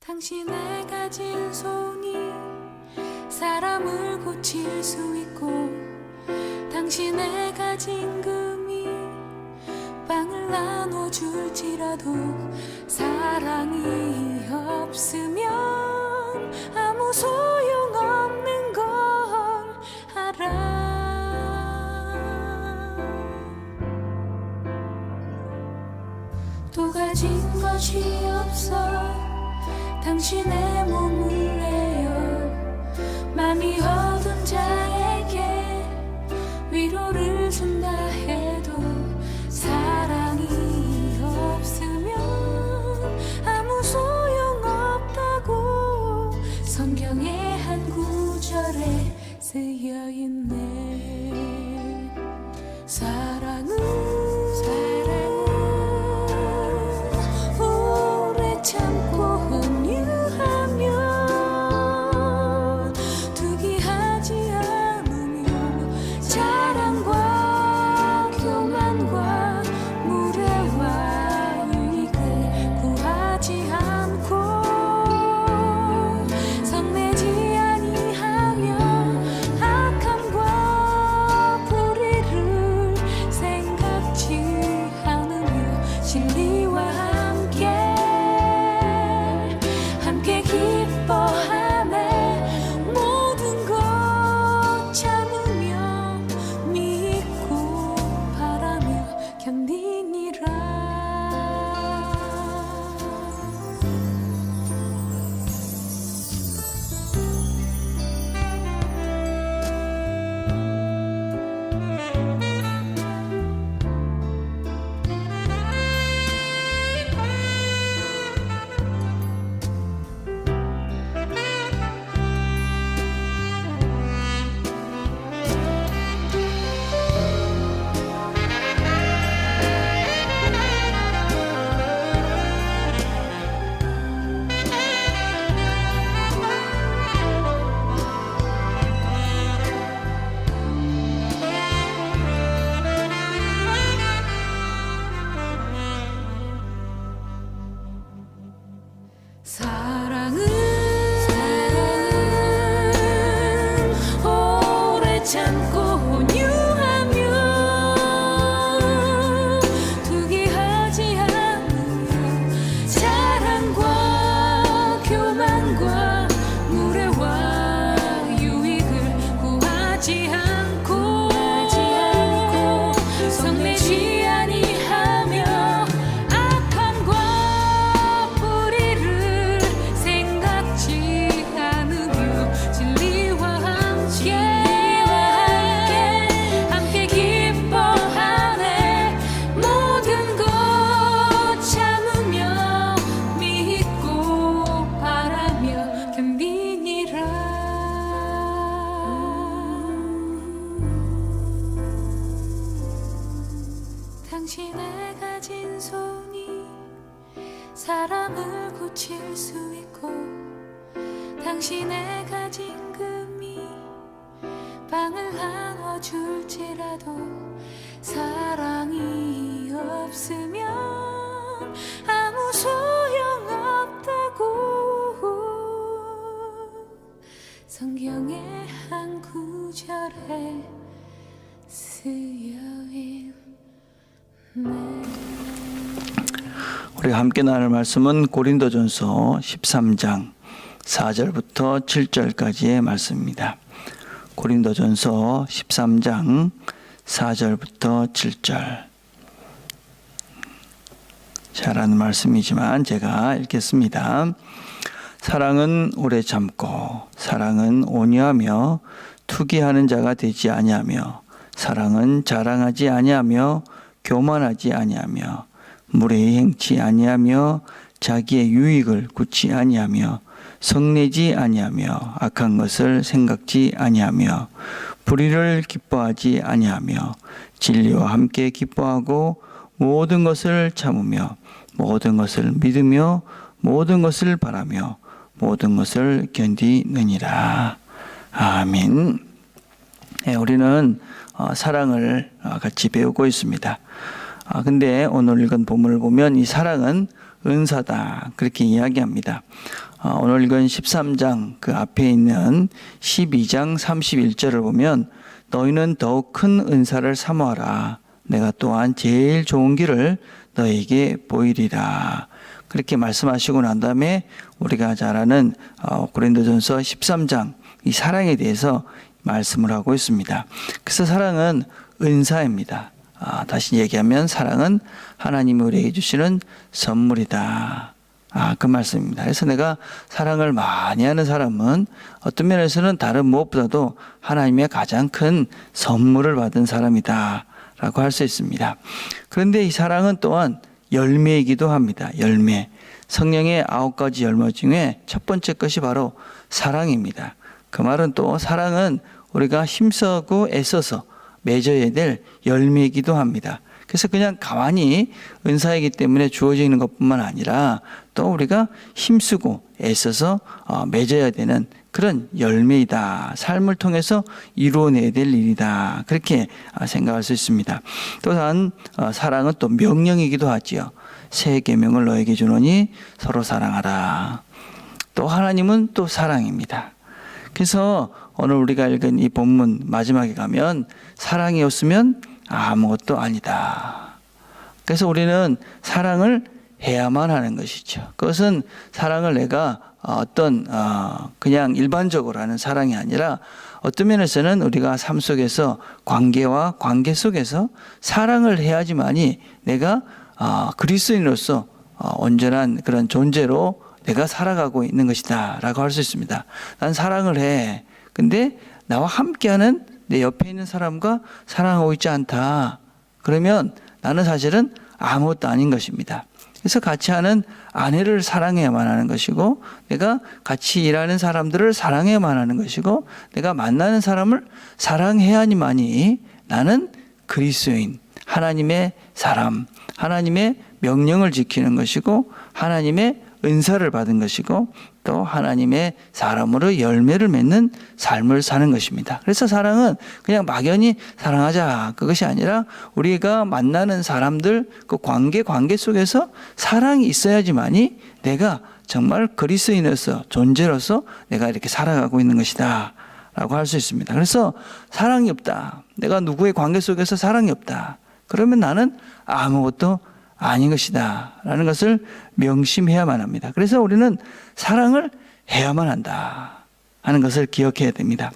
당신의 가진 손이 사람을 고칠 수 있고, 당신의 가진 금이 빵을 나눠줄지라도 사랑이 없으면 아무 소용없는 걸 알아. 또 가진 것이 없어 당신의 몸을 내어 맘이 어두운 자에게 위로를 준다 해도 사랑이 없으면 아무 소용없다고 성경의 한 구절에 쓰여있네. 사랑은 오래 참고 온유하며 투기하지 않으며 자랑과 교만과 무례와 유익을 구하지 않고 성내지 아니하며 악함과 불의를 생각지 않으며 진리와 함께 기뻐하네. 모든 것 참으며 믿고 바라며 견디니라. 사랑은 오래 참고 온유하며 투기하지 않으며 자랑과 교만과 무례와 유익을 구하지 않고 성내지 아니하며 악함과 불의를 생각지 않으며 진리와 함께 기뻐하네. 모든 것 참으며 믿고 바라며 견디니라. 당신의 가진 손이 사람을 고칠 수 있고, 당신의 가진 금이 빵을 나눠줄지라도 사랑이 없으면 아무 소용없다고 성경의 한 구절에 쓰여있네. 우리가 함께 나눌 말씀은 고린도전서 13장 4절부터 7절까지의 말씀입니다. 고린도전서 13장 4절부터 7절. 잘 아는 말씀이지만 제가 읽겠습니다. 사랑은 오래 참고 사랑은 온유하며 투기하는 자가 되지 아니하며 사랑은 자랑하지 아니하며 교만하지 아니하며 무례히 행치 아니하며 자기의 유익을 굳지 아니하며 성내지 아니하며 악한 것을 생각지 아니하며 불의를 기뻐하지 아니하며 진리와 함께 기뻐하고 모든 것을 참으며 모든 것을 믿으며 모든 것을 바라며 모든 것을 견디느니라. 아멘. 우리는 사랑을 같이 배우고 있습니다. 근데 오늘 읽은 본문을 보면 이 사랑은 은사다 그렇게 이야기합니다. 오늘 읽은 13장 그 앞에 있는 12장 31절을 보면 너희는 더욱 큰 은사를 사모하라. 내가 또한 제일 좋은 길을 너에게 보이리라. 그렇게 말씀하시고 난 다음에 우리가 잘 아는 고린도전서 13장 이 사랑에 대해서 말씀을 하고 있습니다. 그래서 사랑은 은사입니다. 다시 얘기하면 사랑은 하나님이 우리에게 주시는 선물이다. 그 말씀입니다. 그래서 내가 사랑을 많이 하는 사람은 어떤 면에서는 다른 무엇보다도 하나님의 가장 큰 선물을 받은 사람이다 라고 할 수 있습니다. 그런데 이 사랑은 또한 열매이기도 합니다. 열매. 성령의 9가지 열매 중에 첫 번째 것이 바로 사랑입니다. 그 말은 또 사랑은 우리가 힘쓰고 애써서 맺어야 될 열매이기도 합니다. 그래서 그냥 가만히 은사이기 때문에 주어지는 것뿐만 아니라 또 우리가 힘쓰고 애써서 맺어야 되는 그런 열매이다. 삶을 통해서 이루어내야 될 일이다. 그렇게 생각할 수 있습니다. 또한 사랑은 또 명령이기도 하지요. 새 계명을 너에게 주노니 서로 사랑하라. 또 하나님은 또 사랑입니다. 그래서 오늘 우리가 읽은 이 본문 마지막에 가면 사랑이 없으면 아무것도 아니다. 그래서 우리는 사랑을 해야만 하는 것이죠. 그것은 사랑을 내가 그냥 일반적으로 하는 사랑이 아니라 어떤 면에서는 우리가 삶 속에서 관계와 관계 속에서 사랑을 해야지만이 내가 그리스도인으로서 온전한 그런 존재로 내가 살아가고 있는 것이다 라고 할 수 있습니다. 난 사랑을 해. 근데 나와 함께하는 내 옆에 있는 사람과 사랑하고 있지 않다. 그러면 나는 사실은 아무것도 아닌 것입니다. 그래서 같이 하는 아내를 사랑해야만 하는 것이고 내가 같이 일하는 사람들을 사랑해야만 하는 것이고 내가 만나는 사람을 사랑해야만이 나는 그리스도인, 하나님의 사람, 하나님의 명령을 지키는 것이고 하나님의 은사를 받은 것이고 또 하나님의 사람으로 열매를 맺는 삶을 사는 것입니다. 그래서 사랑은 그냥 막연히 사랑하자 그것이 아니라 우리가 만나는 사람들 그 관계 속에서 사랑이 있어야지만이 내가 정말 그리스도인으로서 존재로서 내가 이렇게 살아가고 있는 것이다 라고 할 수 있습니다. 그래서 사랑이 없다. 내가 누구의 관계 속에서 사랑이 없다. 그러면 나는 아무것도 아닌 것이다 라는 것을 명심해야만 합니다. 그래서 우리는 사랑을 해야만 한다 하는 것을 기억해야 됩니다.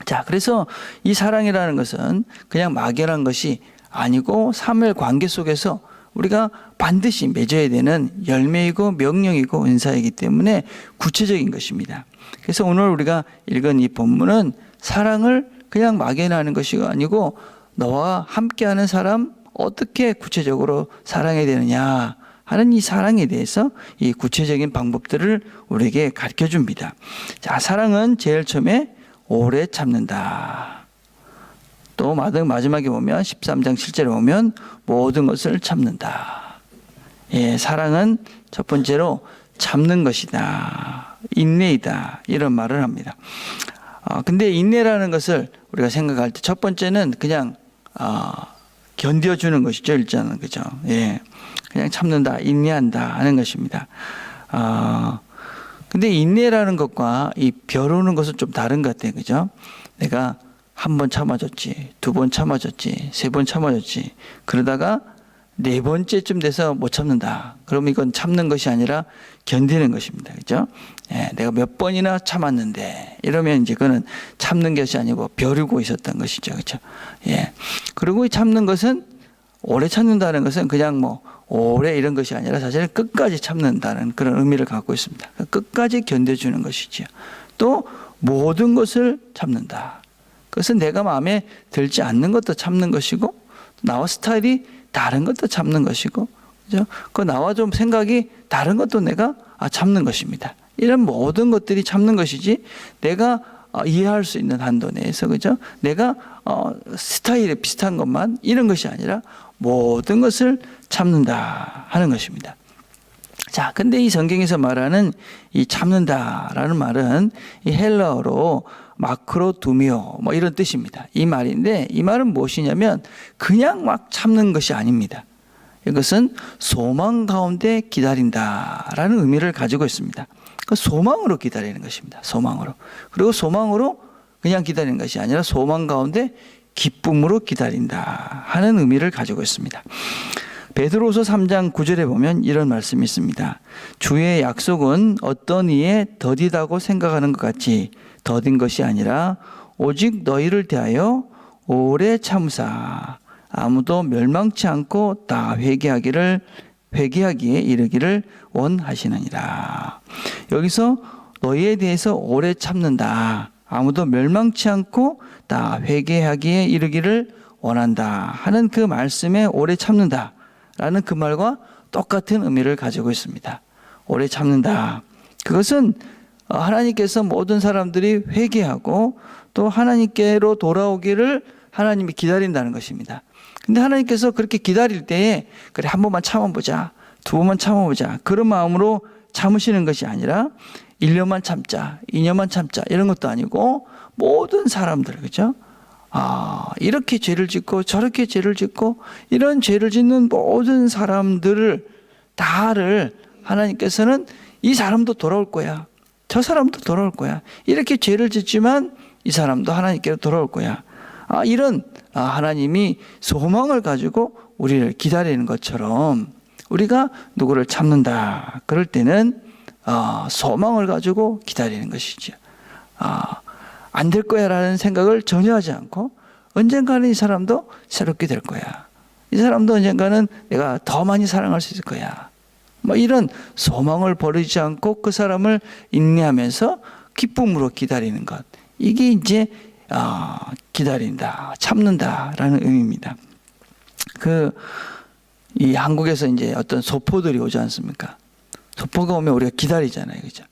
자, 그래서 이 사랑이라는 것은 그냥 막연한 것이 아니고 삶의 관계 속에서 우리가 반드시 맺어야 되는 열매이고 명령이고 은사이기 때문에 구체적인 것입니다. 그래서 오늘 우리가 읽은 이 본문은 사랑을 그냥 막연하는 것이 아니고 너와 함께하는 사람 어떻게 구체적으로 사랑해야 되느냐 하는 이 사랑에 대해서 이 구체적인 방법들을 우리에게 가르쳐 줍니다. 자, 사랑은 제일 처음에 오래 참는다. 또 마지막에 보면 13장 7절에 보면 모든 것을 참는다. 예, 사랑은 첫 번째로 참는 것이다. 인내이다. 이런 말을 합니다. 근데 인내라는 것을 우리가 생각할 때 첫 번째는 그냥 견뎌주는 것이죠, 일단은. 그죠? 예. 그냥 참는다, 인내한다 하는 것입니다. 근데 인내라는 것과 이 벼르는 것은 좀 다른 것 같아요. 그죠? 내가 한 번 참아줬지, 두 번 참아줬지, 세 번 참아줬지. 그러다가 네 번째쯤 돼서 못 참는다. 그러면 이건 참는 것이 아니라 견디는 것입니다. 그죠? 예, 내가 몇 번이나 참았는데, 이러면 이제 그거는 참는 것이 아니고 벼르고 있었던 것이죠. 그죠? 예. 그리고 이 참는 것은, 오래 참는다는 것은 그냥 뭐, 오래 이런 것이 아니라 사실 끝까지 참는다는 그런 의미를 갖고 있습니다. 끝까지 견뎌주는 것이죠. 또, 모든 것을 참는다. 그것은 내가 마음에 들지 않는 것도 참는 것이고, 나와 스타일이 다른 것도 참는 것이고, 그죠? 그 나와 좀 생각이 다른 것도 내가 참는 것입니다. 이런 모든 것들이 참는 것이지, 내가 이해할 수 있는 한도 내에서, 그죠? 내가 스타일에 비슷한 것만 이런 것이 아니라 모든 것을 참는다 하는 것입니다. 자, 근데 이 성경에서 말하는 이 참는다라는 말은 이 헬라어로 마크로두미오 뭐 이런 뜻입니다. 이 말인데 이 말은 무엇이냐면 그냥 막 참는 것이 아닙니다. 이것은 소망 가운데 기다린다라는 의미를 가지고 있습니다. 그 소망으로 기다리는 것입니다. 소망으로. 그리고 소망으로 그냥 기다리는 것이 아니라 소망 가운데 기쁨으로 기다린다 하는 의미를 가지고 있습니다. 베드로서 3장 9절에 보면 이런 말씀이 있습니다. 주의 약속은 어떤 이에 더디다고 생각하는 것 같이 더딘 것이 아니라 오직 너희를 대하여 오래 참으사 아무도 멸망치 않고 다 회개하기에 이르기를 원하시느니라. 여기서 너희에 대해서 오래 참는다. 아무도 멸망치 않고 다 회개하기에 이르기를 원한다 하는 그 말씀에 오래 참는다 라는 그 말과 똑같은 의미를 가지고 있습니다. 오래 참는다. 그것은 하나님께서 모든 사람들이 회개하고 또 하나님께로 돌아오기를 하나님이 기다린다는 것입니다. 근데 하나님께서 그렇게 기다릴 때에 그래 한 번만 참아보자, 두 번만 참아보자 그런 마음으로 참으시는 것이 아니라 1년만 참자, 2년만 참자 이런 것도 아니고 모든 사람들, 그죠? 이렇게 죄를 짓고 저렇게 죄를 짓고 이런 죄를 짓는 모든 사람들을 다를 하나님께서는 이 사람도 돌아올 거야. 저 사람도 돌아올 거야. 이렇게 죄를 짓지만 이 사람도 하나님께로 돌아올 거야. 이런 하나님이 소망을 가지고 우리를 기다리는 것처럼 우리가 누구를 참는다. 그럴 때는 소망을 가지고 기다리는 것이죠. 안 될 거야 라는 생각을 전혀 하지 않고 언젠가는 이 사람도 새롭게 될 거야. 이 사람도 언젠가는 내가 더 많이 사랑할 수 있을 거야. 이런 소망을 버리지 않고 그 사람을 인내하면서 기쁨으로 기다리는 것. 이게 이제 기다린다, 참는다라는 의미입니다. 이 한국에서 이제 어떤 소포들이 오지 않습니까? 소포가 오면 우리가 기다리잖아요, 그죠?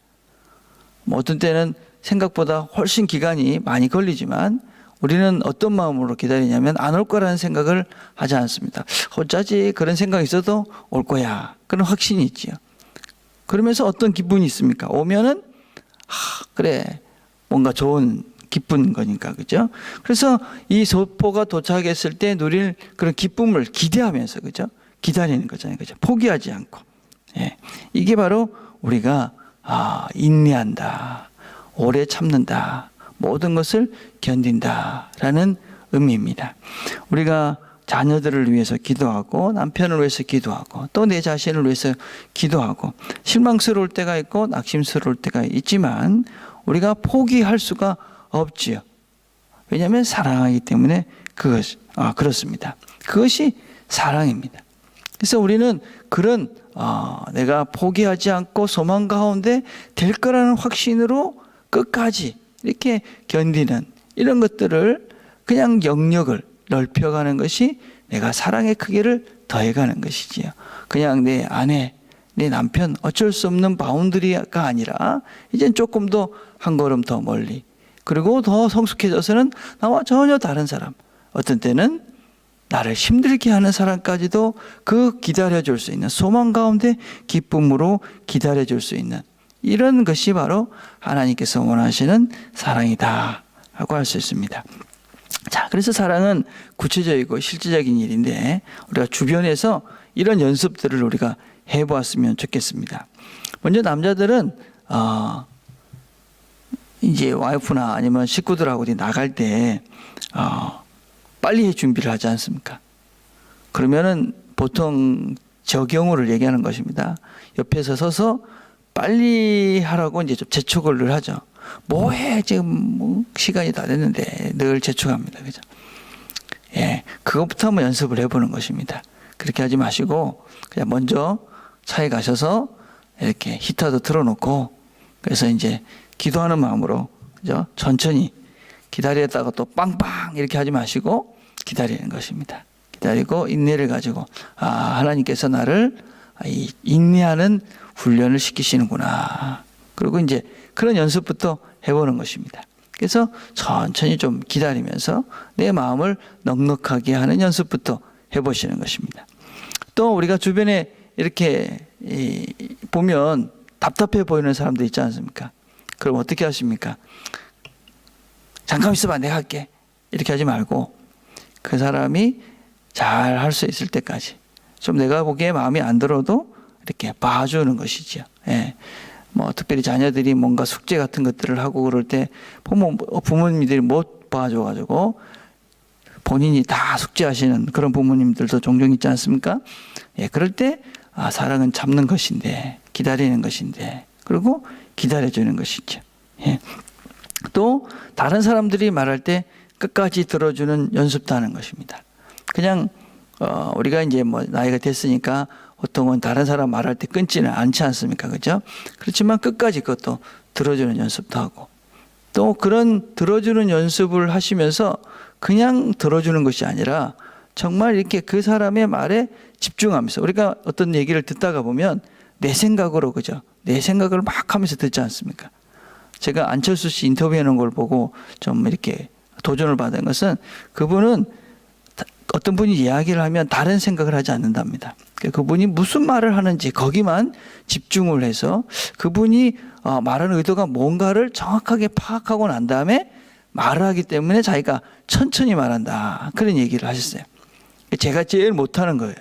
어떤 때는 생각보다 훨씬 기간이 많이 걸리지만 우리는 어떤 마음으로 기다리냐면 안 올 거라는 생각을 하지 않습니다. 어쩌지 그런 생각이 있어도 올 거야. 그런 확신이 있지요. 그러면서 어떤 기분이 있습니까? 오면은 그래 뭔가 좋은 기쁜 거니까, 그죠? 그래서 이 소포가 도착했을 때 누릴 그런 기쁨을 기대하면서, 그죠? 기다리는 거잖아요, 그죠? 포기하지 않고. 예. 이게 바로 우리가 인내한다, 오래 참는다, 모든 것을 견딘다라는 의미입니다. 우리가 자녀들을 위해서 기도하고 남편을 위해서 기도하고 또 내 자신을 위해서 기도하고 실망스러울 때가 있고 낙심스러울 때가 있지만 우리가 포기할 수가 없지요. 왜냐하면 사랑하기 때문에 그렇습니다. 그것이 사랑입니다. 그래서 우리는 그런 내가 포기하지 않고 소망 가운데 될 거라는 확신으로 끝까지 이렇게 견디는 이런 것들을 그냥 영역을 넓혀가는 것이 내가 사랑의 크기를 더해가는 것이지요. 그냥 내 아내, 내 남편 어쩔 수 없는 바운더리가 아니라 이젠 조금 더 한 걸음 더 멀리 그리고 더 성숙해져서는 나와 전혀 다른 사람, 어떤 때는 나를 힘들게 하는 사람까지도 그 기다려줄 수 있는 소망 가운데 기쁨으로 기다려줄 수 있는 이런 것이 바로 하나님께서 원하시는 사랑이다 라고 할 수 있습니다. 자, 그래서 사랑은 구체적이고 실제적인 일인데 우리가 주변에서 이런 연습들을 우리가 해보았으면 좋겠습니다. 먼저 남자들은 이제 와이프나 아니면 식구들하고 어디 나갈 때 빨리 준비를 하지 않습니까? 그러면은 보통 저 경우를 얘기하는 것입니다. 옆에서 서서 빨리 하라고 이제 좀 재촉을 하죠. 뭐해 지금 시간이 다 됐는데 늘 재촉합니다, 그죠? 예, 그것부터 한번 연습을 해보는 것입니다. 그렇게 하지 마시고 그냥 먼저 차에 가셔서 이렇게 히터도 틀어놓고 그래서 이제 기도하는 마음으로 그죠? 천천히 기다렸다가 또 빵빵 이렇게 하지 마시고 기다리는 것입니다. 기다리고 인내를 가지고 하나님께서 나를 인내하는 훈련을 시키시는구나. 그리고 이제 그런 연습부터 해보는 것입니다. 그래서 천천히 좀 기다리면서 내 마음을 넉넉하게 하는 연습부터 해보시는 것입니다. 또 우리가 주변에 이렇게 보면 답답해 보이는 사람도 있지 않습니까? 그럼 어떻게 하십니까? 잠깐 있어봐, 내가 할게. 이렇게 하지 말고 그 사람이 잘 할 수 있을 때까지 좀 내가 보기에 마음에 안 들어도 이렇게 봐주는 것이죠. 예. 뭐 특별히 자녀들이 뭔가 숙제 같은 것들을 하고 그럴 때 부모님들이 못 봐줘가지고 본인이 다 숙제하시는 그런 부모님들도 종종 있지 않습니까? 예, 그럴 때 사랑은 참는 것인데, 기다리는 것인데, 그리고 기다려주는 것이죠. 예. 또 다른 사람들이 말할 때 끝까지 들어주는 연습도 하는 것입니다. 그냥 우리가 이제 뭐 나이가 됐으니까 보통은 다른 사람 말할 때 끊지는 않지 않습니까? 그죠? 그렇지만 끝까지 그것도 들어주는 연습도 하고, 또 그런 들어주는 연습을 하시면서 그냥 들어주는 것이 아니라 정말 이렇게 그 사람의 말에 집중하면서, 우리가 어떤 얘기를 듣다가 보면 내 생각으로, 그죠? 내 생각을 막 하면서 듣지 않습니까? 제가 안철수 씨 인터뷰해 놓은 걸 보고 좀 이렇게 도전을 받은 것은, 그분은 어떤 분이 이야기를 하면 다른 생각을 하지 않는답니다. 그분이 무슨 말을 하는지 거기만 집중을 해서 그분이 말하는 의도가 뭔가를 정확하게 파악하고 난 다음에 말을 하기 때문에 자기가 천천히 말한다, 그런 얘기를 하셨어요. 제가 제일 못하는 거예요.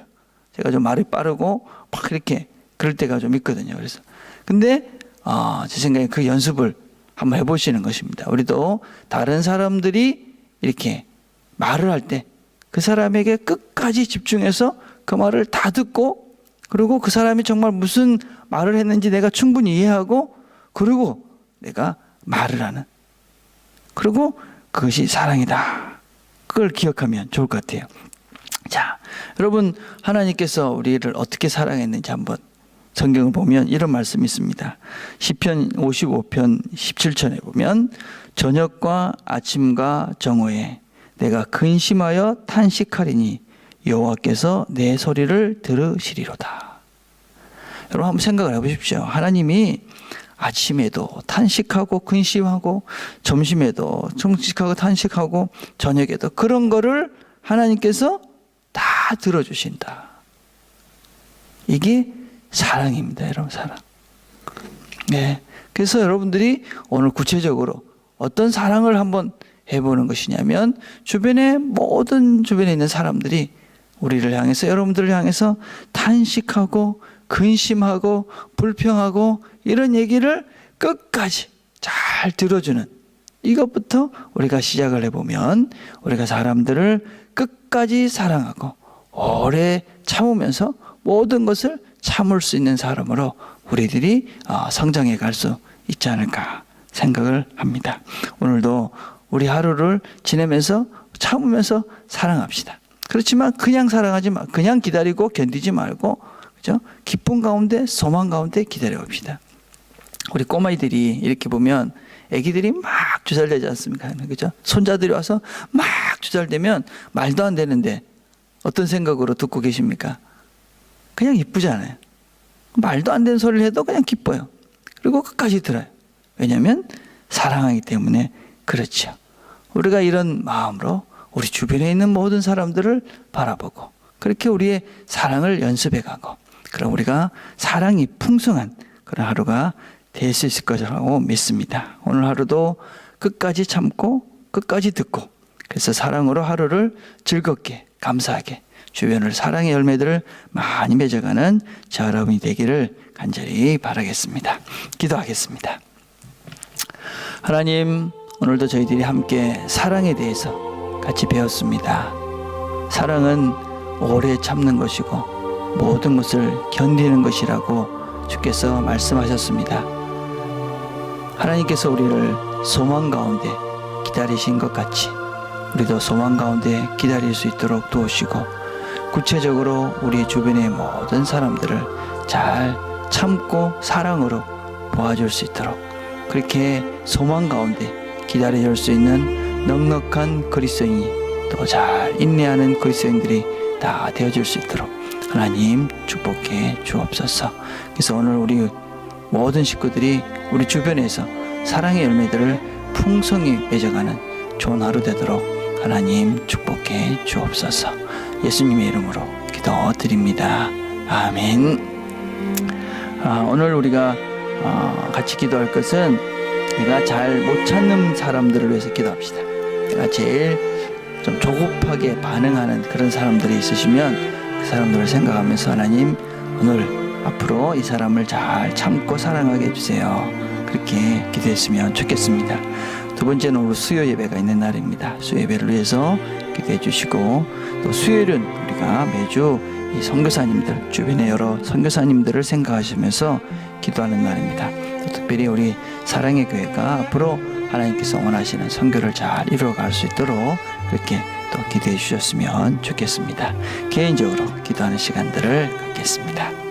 제가 좀 말이 빠르고 막 이렇게 그럴 때가 좀 있거든요. 그래서 근데 제 생각에 그 연습을 한번 해보시는 것입니다. 우리도 다른 사람들이 이렇게 말을 할 때 그 사람에게 끝까지 집중해서 그 말을 다 듣고, 그리고 그 사람이 정말 무슨 말을 했는지 내가 충분히 이해하고, 그리고 내가 말을 하는, 그리고 그것이 사랑이다, 그걸 기억하면 좋을 것 같아요. 자, 여러분, 하나님께서 우리를 어떻게 사랑했는지 한번 성경을 보면 이런 말씀이 있습니다. 시편 55편 17절에 보면, 저녁과 아침과 정오에 내가 근심하여 탄식하리니 여호와께서 내 소리를 들으시리로다. 여러분 한번 생각을 해보십시오. 하나님이 아침에도 탄식하고 근심하고, 점심에도 탄식하고 탄식하고, 저녁에도 그런 거를 하나님께서 다 들어주신다. 이게 사랑입니다, 여러분. 사랑. 네. 그래서 여러분들이 오늘 구체적으로 어떤 사랑을 한번 해보는 것이냐면, 주변에 있는 사람들이 우리를 향해서, 여러분들을 향해서 탄식하고 근심하고 불평하고 이런 얘기를 끝까지 잘 들어주는, 이것부터 우리가 시작을 해보면 우리가 사람들을 끝까지 사랑하고 오래 참으면서 모든 것을 참을 수 있는 사람으로 우리들이 성장해 갈 수 있지 않을까 생각을 합니다. 오늘도 우리 하루를 지내면서 참으면서 사랑합시다. 그렇지만 그냥 사랑하지 마, 그냥 기다리고 견디지 말고, 그죠? 기쁨 가운데, 소망 가운데 기다려 봅시다. 우리 꼬마이들이 이렇게 보면, 애기들이 막 주살되지 않습니까? 그죠? 손자들이 와서 막 주살되면 말도 안 되는데 어떤 생각으로 듣고 계십니까? 그냥 이쁘잖아요. 말도 안 되는 소리를 해도 그냥 기뻐요. 그리고 끝까지 들어요. 왜냐하면 사랑하기 때문에 그렇죠. 우리가 이런 마음으로 우리 주변에 있는 모든 사람들을 바라보고, 그렇게 우리의 사랑을 연습해가고, 그럼 우리가 사랑이 풍성한 그런 하루가 될 수 있을 거라고 믿습니다. 오늘 하루도 끝까지 참고 끝까지 듣고, 그래서 사랑으로 하루를 즐겁게 감사하게 주변을 사랑의 열매들을 많이 맺어가는 저 여러분이 되기를 간절히 바라겠습니다. 기도하겠습니다. 하나님, 오늘도 저희들이 함께 사랑에 대해서 같이 배웠습니다. 사랑은 오래 참는 것이고 모든 것을 견디는 것이라고 주께서 말씀하셨습니다. 하나님께서 우리를 소망 가운데 기다리신 것 같이 우리도 소망 가운데 기다릴 수 있도록 도우시고, 구체적으로 우리 주변의 모든 사람들을 잘 참고 사랑으로 도와줄 수 있도록, 그렇게 소망 가운데 기다려줄 수 있는 넉넉한 그리스도인이, 또 잘 인내하는 그리스도인들이 다 되어줄 수 있도록 하나님 축복해 주옵소서. 그래서 오늘 우리 모든 식구들이 우리 주변에서 사랑의 열매들을 풍성히 맺어가는 좋은 하루 되도록 하나님 축복해 주옵소서. 예수님의 이름으로 기도드립니다. 아멘. 오늘 우리가 같이 기도할 것은, 내가 잘 못 찾는 사람들을 위해서 기도합시다. 내가 제일 좀 조급하게 반응하는 그런 사람들이 있으시면 그 사람들을 생각하면서 하나님 오늘 앞으로 이 사람을 잘 참고 사랑하게 해주세요. 그렇게 기도했으면 좋겠습니다. 두 번째는 오늘 수요 예배가 있는 날입니다. 수요 예배를 위해서 기도해 주시고 또 수요일은 우리가 매주 이 선교사님들 주변의 여러 선교사님들을 생각하시면서 기도하는 날입니다. 또 특별히 우리 사랑의 교회가 앞으로 하나님께서 원하시는 선교를 잘 이루어갈 수 있도록 그렇게 또 기도해 주셨으면 좋겠습니다. 개인적으로 기도하는 시간들을 갖겠습니다.